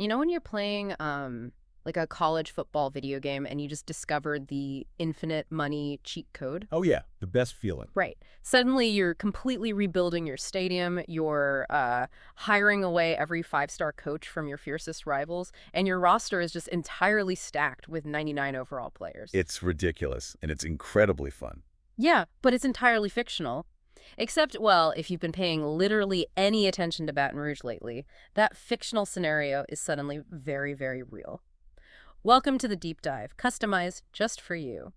You know when you're playing like a college football video game and you just discovered the infinite money cheat code? Oh yeah, the best feeling. Right. Suddenly you're completely rebuilding your stadium, you're hiring away every five-star coach from your fiercest rivals, and your roster is just entirely stacked with 99 overall players. It's ridiculous, and it's incredibly fun. Yeah, but it's entirely fictional. Except, well, if you've been paying literally any attention to Baton Rouge lately, that fictional scenario is suddenly very, very real. Welcome to the Deep Dive, customized just for you.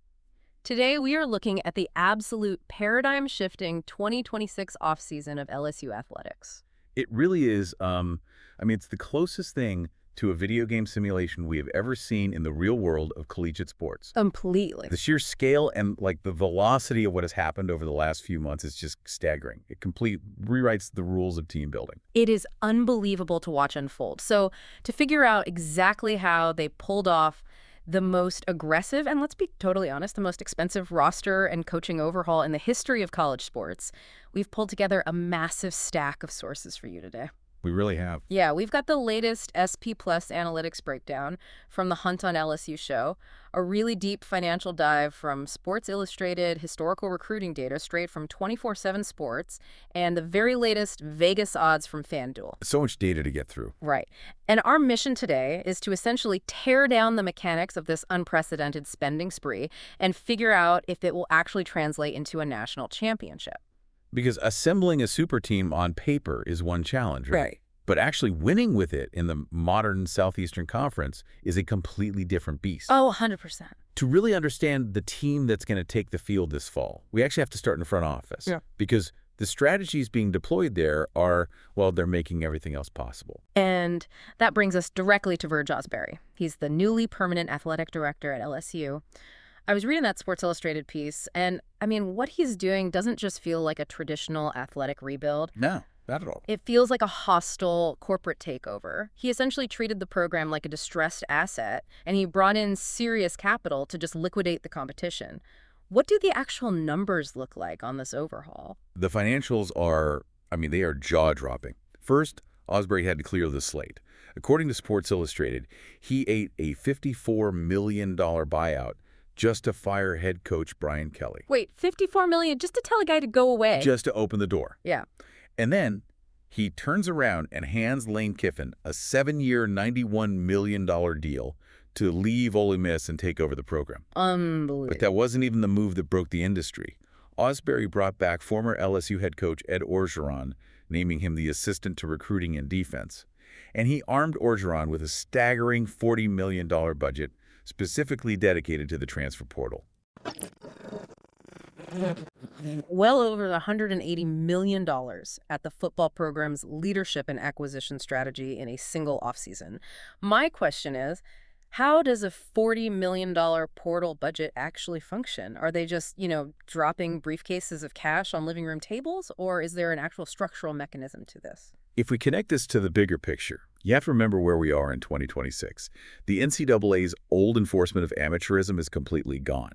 Today, we are looking at the absolute paradigm-shifting 2026 offseason of LSU athletics. It really is, it's the closest thing to a video game simulation we have ever seen in the real world of collegiate sports. Completely. The sheer scale and, the velocity of what has happened over the last few months is just staggering. It rewrites the rules of team building. It is unbelievable to watch unfold. So to figure out exactly how they pulled off the most aggressive, and let's be totally honest, the most expensive roster and coaching overhaul in the history of college sports, we've pulled together a massive stack of sources for you today. We really have. Yeah, we've got the latest SP Plus analytics breakdown from the Hunt on LSU show, a really deep financial dive from Sports Illustrated historical recruiting data straight from 24/7 Sports, and the very latest Vegas odds from FanDuel. So much data to get through. Right. And our mission today is to essentially tear down the mechanics of this unprecedented spending spree and figure out if it will actually translate into a national championship. Because assembling a super team on paper is one challenge, right? But actually winning with it in the modern Southeastern Conference is a completely different beast. Oh, 100%. To really understand the team that's going to take the field this fall, we actually have to start in the front office. Yeah. Because the strategies being deployed there are, well, they're making everything else possible. And that brings us directly to Verge Osbury. He's the newly permanent athletic director at LSU. I was reading that Sports Illustrated piece, and what he's doing doesn't just feel like a traditional athletic rebuild. No, not at all. It feels like a hostile corporate takeover. He essentially treated the program like a distressed asset, and he brought in serious capital to just liquidate the competition. What do the actual numbers look like on this overhaul? The financials are, they are jaw-dropping. First, Osbury had to clear the slate. According to Sports Illustrated, he ate a $54 million buyout just to fire head coach Brian Kelly. Wait, $54 million just to tell a guy to go away? Just to open the door. Yeah. And then he turns around and hands Lane Kiffin a 7-year, $91 million deal to leave Ole Miss and take over the program. Unbelievable. But that wasn't even the move that broke the industry. Osbury brought back former LSU head coach Ed Orgeron, naming him the assistant to recruiting and defense. And he armed Orgeron with a staggering $40 million budget specifically dedicated to the transfer portal. Well over $180 million at the football program's leadership and acquisition strategy in a single offseason. My question is, how does a $40 million portal budget actually function? Are they just, dropping briefcases of cash on living room tables, or is there an actual structural mechanism to this? If we connect this to the bigger picture, you have to remember where we are in 2026. The NCAA's old enforcement of amateurism is completely gone.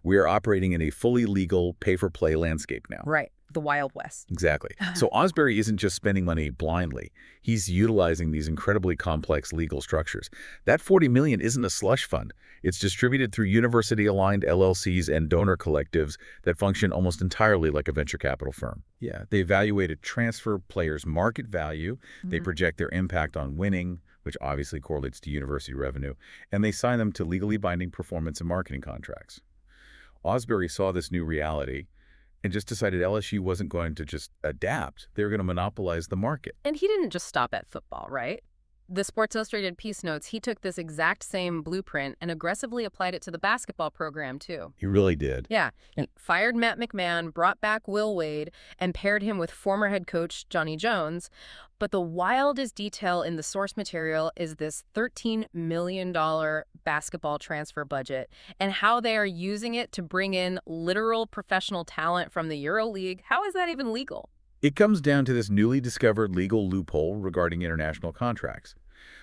We are operating in a fully legal pay-for-play landscape now. Right. The Wild West. Exactly. So Osbury isn't just spending money blindly. He's utilizing these incredibly complex legal structures. That $40 million isn't a slush fund. It's distributed through university-aligned LLCs and donor collectives that function almost entirely like a venture capital firm. Yeah, they evaluate a transfer player's market value. They project their impact on winning, which obviously correlates to university revenue, and they sign them to legally binding performance and marketing contracts. Osbury saw this new reality and just decided LSU wasn't going to just adapt. They were going to monopolize the market. And he didn't just stop at football, right? The Sports Illustrated piece notes he took this exact same blueprint and aggressively applied it to the basketball program, too. He really did. Yeah. He fired Matt McMahon, brought back Will Wade, and paired him with former head coach Johnny Jones. But the wildest detail in the source material is this $13 million basketball transfer budget and how they are using it to bring in literal professional talent from the EuroLeague. How is that even legal? It comes down to this newly discovered legal loophole regarding international contracts.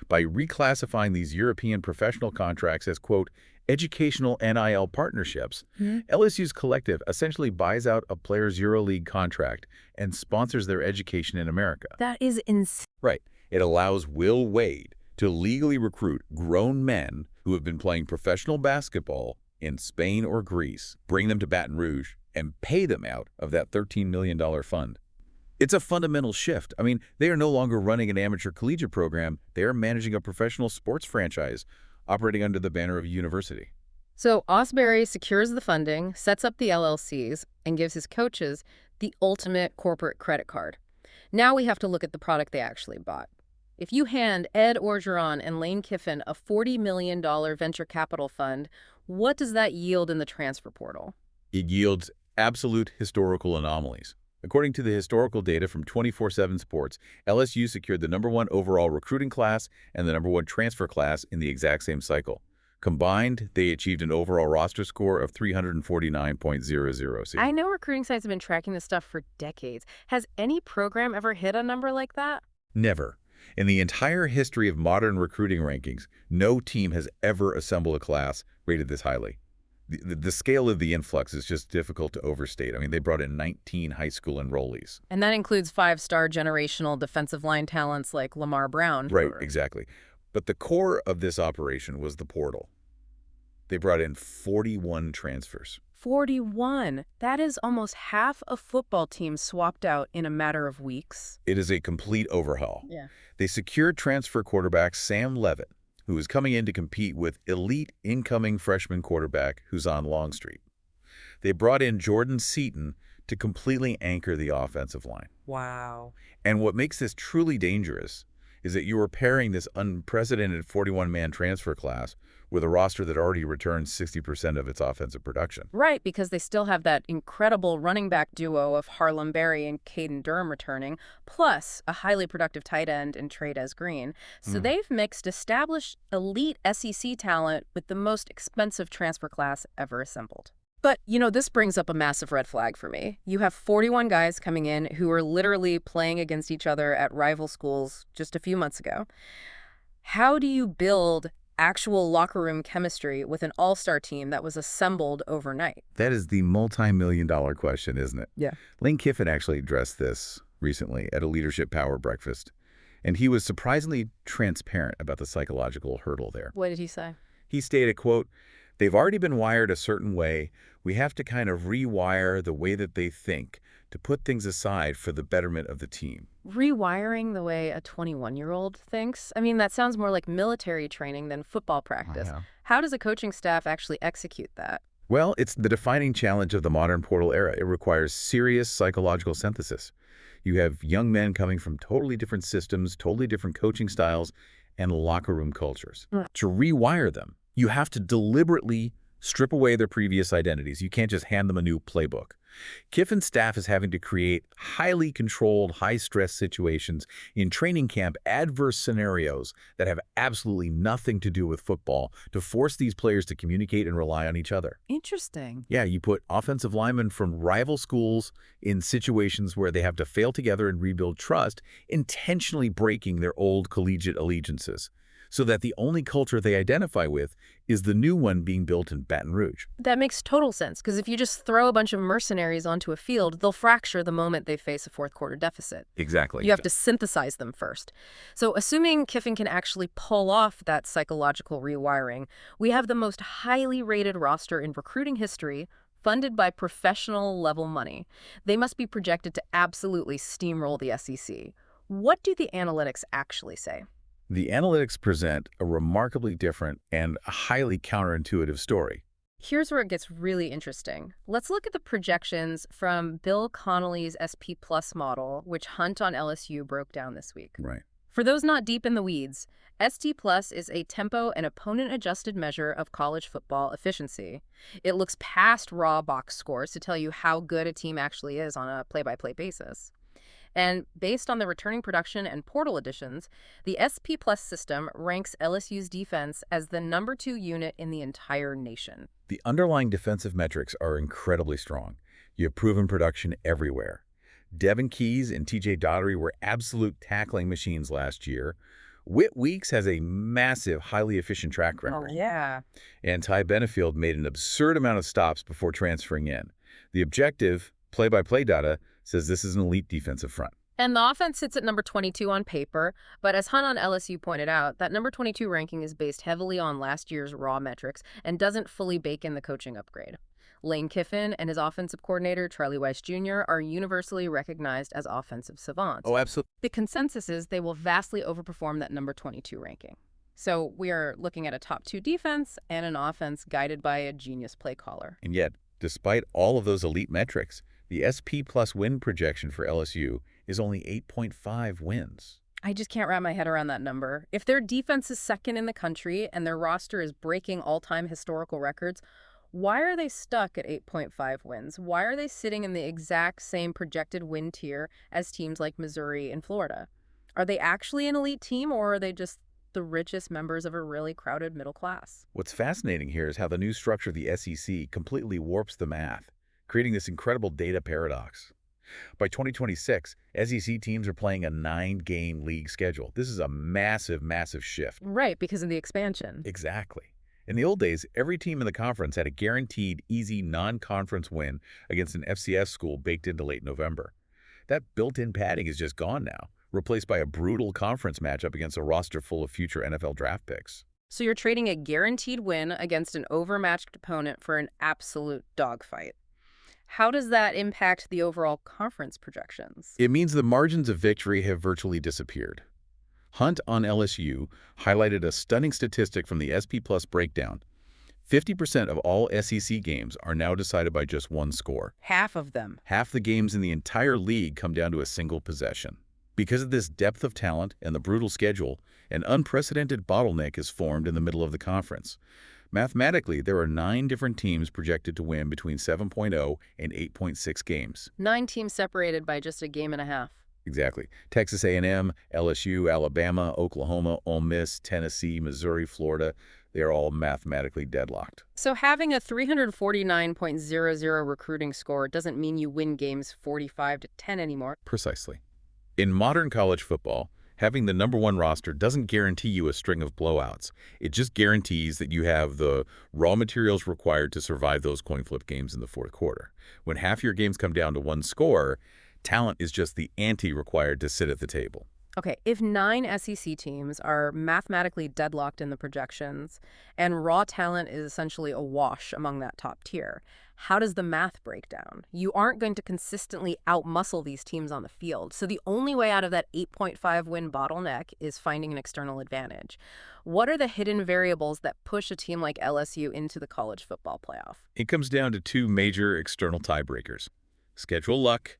By reclassifying these European professional contracts as, quote, educational NIL partnerships, LSU's collective essentially buys out a player's EuroLeague contract and sponsors their education in America. That is insane. Right. It allows Will Wade to legally recruit grown men who have been playing professional basketball in Spain or Greece, bring them to Baton Rouge, and pay them out of that $13 million fund. It's a fundamental shift. I mean, they are no longer running an amateur collegiate program. They are managing a professional sports franchise operating under the banner of a university. So Osbury secures the funding, sets up the LLCs, and gives his coaches the ultimate corporate credit card. Now we have to look at the product they actually bought. If you hand Ed Orgeron and Lane Kiffin a $40 million venture capital fund, what does that yield in the transfer portal? It yields absolute historical anomalies. According to the historical data from 24/7 Sports, LSU secured the #1 overall recruiting class and the #1 transfer class in the exact same cycle. Combined, they achieved an overall roster score of 349.00. I know recruiting sites have been tracking this stuff for decades. Has any program ever hit a number like that? Never. In the entire history of modern recruiting rankings, no team has ever assembled a class rated this highly. The scale of the influx is just difficult to overstate. I mean, they brought in 19 high school enrollees. And that includes five-star generational defensive line talents like Lamar Brown. Right, exactly. But the core of this operation was the portal. They brought in 41 transfers. 41. That is almost half a football team swapped out in a matter of weeks. It is a complete overhaul. Yeah. They secured transfer quarterback Sam Levitt, who is coming in to compete with elite incoming freshman quarterback Huzan Longstreet. They brought in Jordan Seaton to completely anchor the offensive line. Wow. And what makes this truly dangerous is that you are pairing this unprecedented 41-man transfer class with a roster that already returns 60% of its offensive production. Right, because they still have that incredible running back duo of Harlem Berry and Caden Durham returning, plus a highly productive tight end in Trey'Dez Green. So they've mixed established elite SEC talent with the most expensive transfer class ever assembled. But, this brings up a massive red flag for me. You have 41 guys coming in who are literally playing against each other at rival schools just a few months ago. How do you build actual locker room chemistry with an all-star team that was assembled overnight? That is the multi-million-dollar question, isn't it? Yeah. Lane Kiffin actually addressed this recently at a Leadership Power breakfast, and he was surprisingly transparent about the psychological hurdle there. What did he say? He stated, quote, "They've already been wired a certain way. We have to kind of rewire the way that they think to put things aside for the betterment of the team." Rewiring the way a 21-year-old thinks? I mean, that sounds more like military training than football practice. How does a coaching staff actually execute that? Well, it's the defining challenge of the modern portal era. It requires serious psychological synthesis. You have young men coming from totally different systems, totally different coaching styles, and locker room cultures. To rewire them, you have to deliberately strip away their previous identities. You can't just hand them a new playbook. Kiffin's staff is having to create highly controlled, high-stress situations in training camp, adverse scenarios that have absolutely nothing to do with football to force these players to communicate and rely on each other. Interesting. Yeah, you put offensive linemen from rival schools in situations where they have to fail together and rebuild trust, intentionally breaking their old collegiate allegiances, so that the only culture they identify with is the new one being built in Baton Rouge. That makes total sense, because if you just throw a bunch of mercenaries onto a field, they'll fracture the moment they face a fourth-quarter deficit. Exactly. You have to synthesize them first. So assuming Kiffin can actually pull off that psychological rewiring, we have the most highly rated roster in recruiting history, funded by professional-level money. They must be projected to absolutely steamroll the SEC. What do the analytics actually say? The analytics present a remarkably different and highly counterintuitive story. Here's where it gets really interesting. Let's look at the projections from Bill Connolly's SP Plus model, which Hunt on LSU broke down this week. Right. For those not deep in the weeds, ST Plus is a tempo and opponent-adjusted measure of college football efficiency. It looks past raw box scores to tell you how good a team actually is on a play-by-play basis. And based on the returning production and portal additions, the SP Plus system ranks LSU's defense as the #2 unit in the entire nation. The underlying defensive metrics are incredibly strong. You have proven production everywhere. Devin Keys and TJ Daugherty were absolute tackling machines last year. Whit Weeks has a massive, highly efficient track record. Oh, yeah. And Ty Benefield made an absurd amount of stops before transferring in. The objective, play-by-play data, says this is an elite defensive front. And the offense sits at number 22 on paper, but as Hunt on LSU pointed out, that number 22 ranking is based heavily on last year's raw metrics and doesn't fully bake in the coaching upgrade. Lane Kiffin and his offensive coordinator, Charlie Weiss Jr., are universally recognized as offensive savants. Oh, absolutely. The consensus is they will vastly overperform that number 22 ranking. So we are looking at a top 2 defense and an offense guided by a genius play caller. And yet, despite all of those elite metrics, the SP plus win projection for LSU is only 8.5 wins. I just can't wrap my head around that number. If their defense is second in the country and their roster is breaking all-time historical records, why are they stuck at 8.5 wins? Why are they sitting in the exact same projected win tier as teams like Missouri and Florida? Are they actually an elite team, or are they just the richest members of a really crowded middle class? What's fascinating here is how the new structure of the SEC completely warps the math, creating this incredible data paradox. By 2026, SEC teams are playing a 9-game league schedule. This is a massive, massive shift. Right, because of the expansion. Exactly. In the old days, every team in the conference had a guaranteed, easy, non-conference win against an FCS school baked into late November. That built-in padding is just gone now, replaced by a brutal conference matchup against a roster full of future NFL draft picks. So you're trading a guaranteed win against an overmatched opponent for an absolute dogfight. How does that impact the overall conference projections? It means the margins of victory have virtually disappeared. Hunt on LSU highlighted a stunning statistic from the SP Plus breakdown. 50% of all SEC games are now decided by just one score. Half of them. Half the games in the entire league come down to a single possession. Because of this depth of talent and the brutal schedule, an unprecedented bottleneck is formed in the middle of the conference. Mathematically, there are 9 different teams projected to win between 7.0 and 8.6 games. 9 teams separated by just a game and a half. Exactly. Texas A&M, LSU, Alabama, Oklahoma, Ole Miss, Tennessee, Missouri, Florida, they are all mathematically deadlocked. So having a 349.00 recruiting score doesn't mean you win games 45-10 anymore. Precisely. In modern college football, having the number 1 roster doesn't guarantee you a string of blowouts. It just guarantees that you have the raw materials required to survive those coin flip games in the fourth quarter. When half your games come down to one score, talent is just the ante required to sit at the table. Okay, if 9 SEC teams are mathematically deadlocked in the projections and raw talent is essentially a wash among that top tier, how does the math break down? You aren't going to consistently outmuscle these teams on the field. So the only way out of that 8.5 win bottleneck is finding an external advantage. What are the hidden variables that push a team like LSU into the college football playoff? It comes down to 2 major external tiebreakers: schedule luck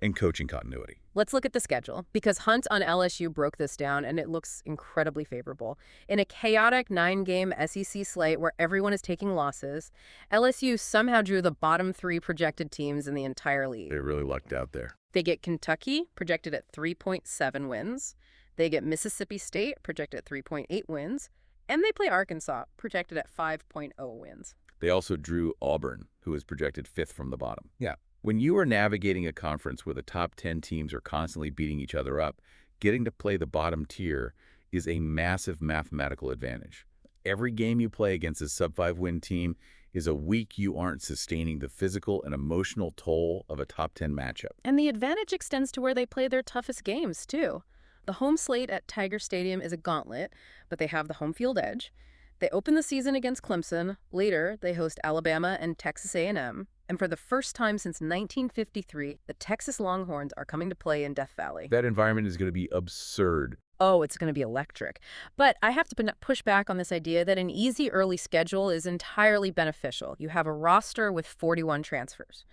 and coaching continuity. Let's look at the schedule, because Hunt on LSU broke this down, and it looks incredibly favorable. In a chaotic 9-game SEC slate where everyone is taking losses, LSU somehow drew the bottom 3 projected teams in the entire league. They really lucked out there. They get Kentucky, projected at 3.7 wins. They get Mississippi State, projected at 3.8 wins. And they play Arkansas, projected at 5.0 wins. They also drew Auburn, who is projected 5th from the bottom. Yeah. When you are navigating a conference where the top 10 teams are constantly beating each other up, getting to play the bottom tier is a massive mathematical advantage. Every game you play against a sub-5 win team is a week you aren't sustaining the physical and emotional toll of a top 10 matchup. And the advantage extends to where they play their toughest games, too. The home slate at Tiger Stadium is a gauntlet, but they have the home field edge. They open the season against Clemson. Later, they host Alabama and Texas A&M. And for the first time since 1953, the Texas Longhorns are coming to play in Death Valley. That environment is going to be absurd. Oh, it's going to be electric. But I have to push back on this idea that an easy early schedule is entirely beneficial. You have a roster with 41 transfers.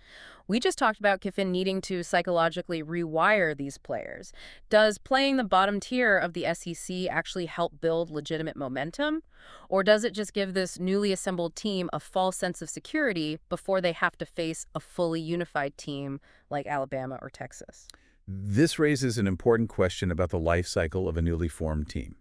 We just talked about Kiffin needing to psychologically rewire these players. Does playing the bottom tier of the SEC actually help build legitimate momentum? Or does it just give this newly assembled team a false sense of security before they have to face a fully unified team like Alabama or Texas? This raises an important question about the life cycle of a newly formed team.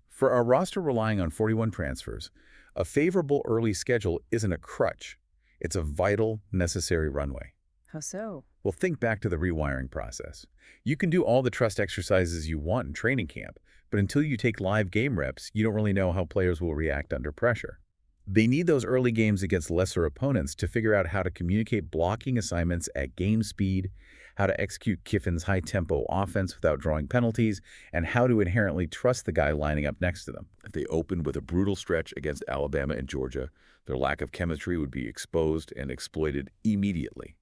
For a roster relying on 41 transfers, a favorable early schedule isn't a crutch. It's a vital, necessary runway. How so? Well, think back to the rewiring process. You can do all the trust exercises you want in training camp, but until you take live game reps, you don't really know how players will react under pressure. They need those early games against lesser opponents to figure out how to communicate blocking assignments at game speed, how to execute Kiffin's high-tempo offense without drawing penalties, and how to inherently trust the guy lining up next to them. If they opened with a brutal stretch against Alabama and Georgia, their lack of chemistry would be exposed and exploited immediately.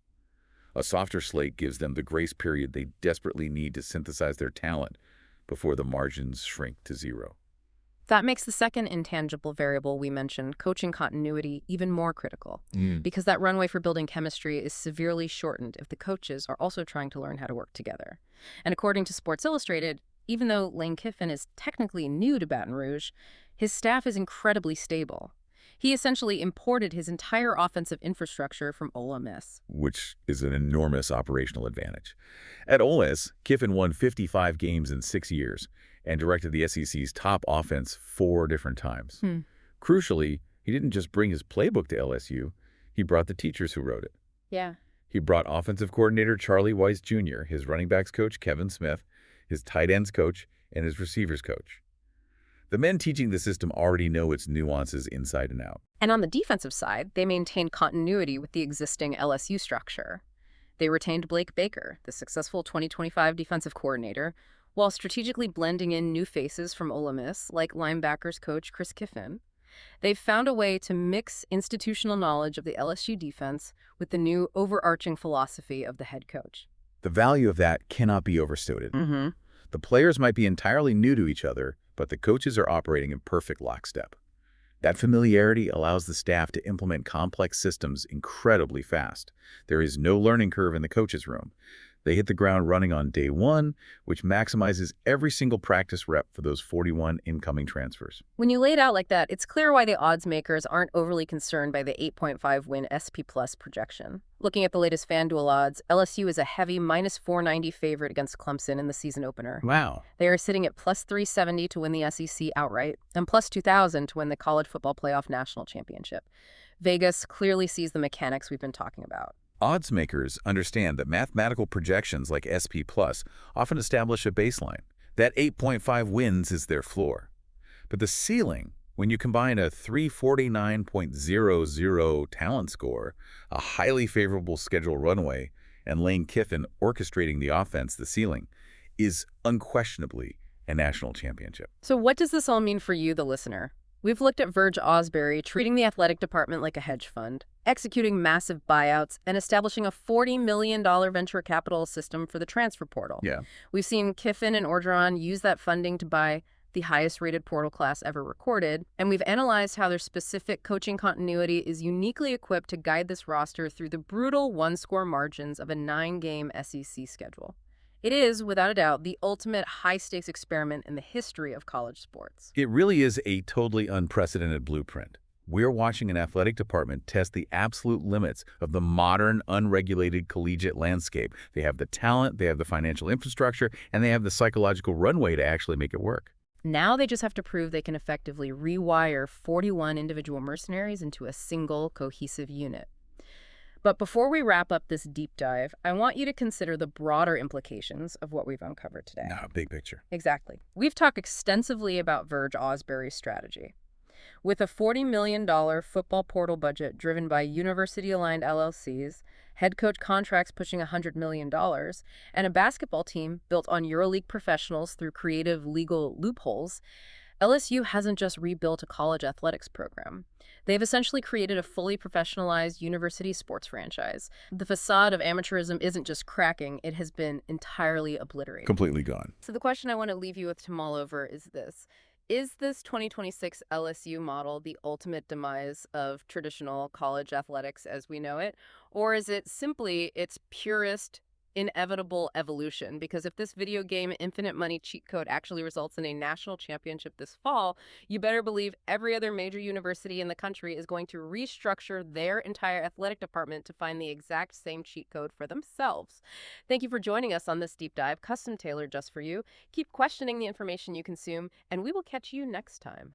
A softer slate gives them the grace period they desperately need to synthesize their talent before the margins shrink to zero. That makes the second intangible variable we mentioned, coaching continuity, even more critical, because that runway for building chemistry is severely shortened if the coaches are also trying to learn how to work together. And according to Sports Illustrated, even though Lane Kiffin is technically new to Baton Rouge, his staff is incredibly stable. He essentially imported his entire offensive infrastructure from Ole Miss, Which is an enormous operational advantage. At Ole Miss, Kiffin won 55 games in 6 years and directed the SEC's top offense 4 different times. Crucially, he didn't just bring his playbook to LSU, he brought the teachers who wrote it. Yeah. He brought offensive coordinator Charlie Weiss Jr., his running backs coach Kevin Smith, his tight ends coach, and his receivers coach. The men teaching the system already know its nuances inside and out. And on the defensive side, they maintained continuity with the existing LSU structure. They retained Blake Baker, the successful 2025 defensive coordinator, while strategically blending in new faces from Ole Miss, like linebackers coach Chris Kiffin. They've found a way to mix institutional knowledge of the LSU defense with the new overarching philosophy of the head coach. The value of that cannot be overstated. The players might be entirely new to each other, but the coaches are operating in perfect lockstep. That familiarity allows the staff to implement complex systems incredibly fast. There is no learning curve in the coaches' room. They hit the ground running on day one, which maximizes every single practice rep for those 41 incoming transfers. When you lay it out like that, it's clear why the odds makers aren't overly concerned by the 8.5 win SP Plus projection. Looking at the latest FanDuel odds, LSU is a heavy -490 favorite against Clemson in the season opener. Wow. They are sitting at +370 to win the SEC outright and +2,000 to win the College Football Playoff National Championship. Vegas clearly sees the mechanics we've been talking about. Odds makers understand that mathematical projections like SP Plus often establish a baseline. That 8.5 wins is their floor. But the ceiling, when you combine a 349.00 talent score, a highly favorable schedule runway, and Lane Kiffin orchestrating the offense, the ceiling, is unquestionably a national championship. So what does this all mean for you, the listener? We've looked at Verge Osbury treating the athletic department like a hedge fund, executing massive buyouts, and establishing a $40 million venture capital system for the transfer portal. Yeah. We've seen Kiffin and Orgeron use that funding to buy the highest-rated portal class ever recorded, and we've analyzed how their specific coaching continuity is uniquely equipped to guide this roster through the brutal one-score margins of a 9-game SEC schedule. It is, without a doubt, the ultimate high-stakes experiment in the history of college sports. It really is a totally unprecedented blueprint. We're watching an athletic department test the absolute limits of the modern, unregulated collegiate landscape. They have the talent, they have the financial infrastructure, and they have the psychological runway to actually make it work. Now they just have to prove they can effectively rewire 41 individual mercenaries into a single, cohesive unit. But before we wrap up this deep dive, I want you to consider the broader implications of what we've uncovered today. Big picture. Exactly. We've talked extensively about Verge Osbury's strategy. With a $40 million football portal budget driven by university-aligned LLCs, head coach contracts pushing $100 million, and a basketball team built on EuroLeague professionals through creative legal loopholes, LSU hasn't just rebuilt a college athletics program. They've essentially created a fully professionalized university sports franchise. The facade of amateurism isn't just cracking, it has been entirely obliterated. Completely gone. So the question I want to leave you with to mull over is this. Is this 2026 LSU model the ultimate demise of traditional college athletics as we know it? Or is it simply its purest, inevitable evolution? Because if this video game infinite money cheat code actually results in a national championship this fall, you better believe every other major university in the country is going to restructure their entire athletic department to find the exact same cheat code for themselves. Thank you for joining us on this deep dive, custom tailored just for you. Keep questioning the information you consume, and we will catch you next time.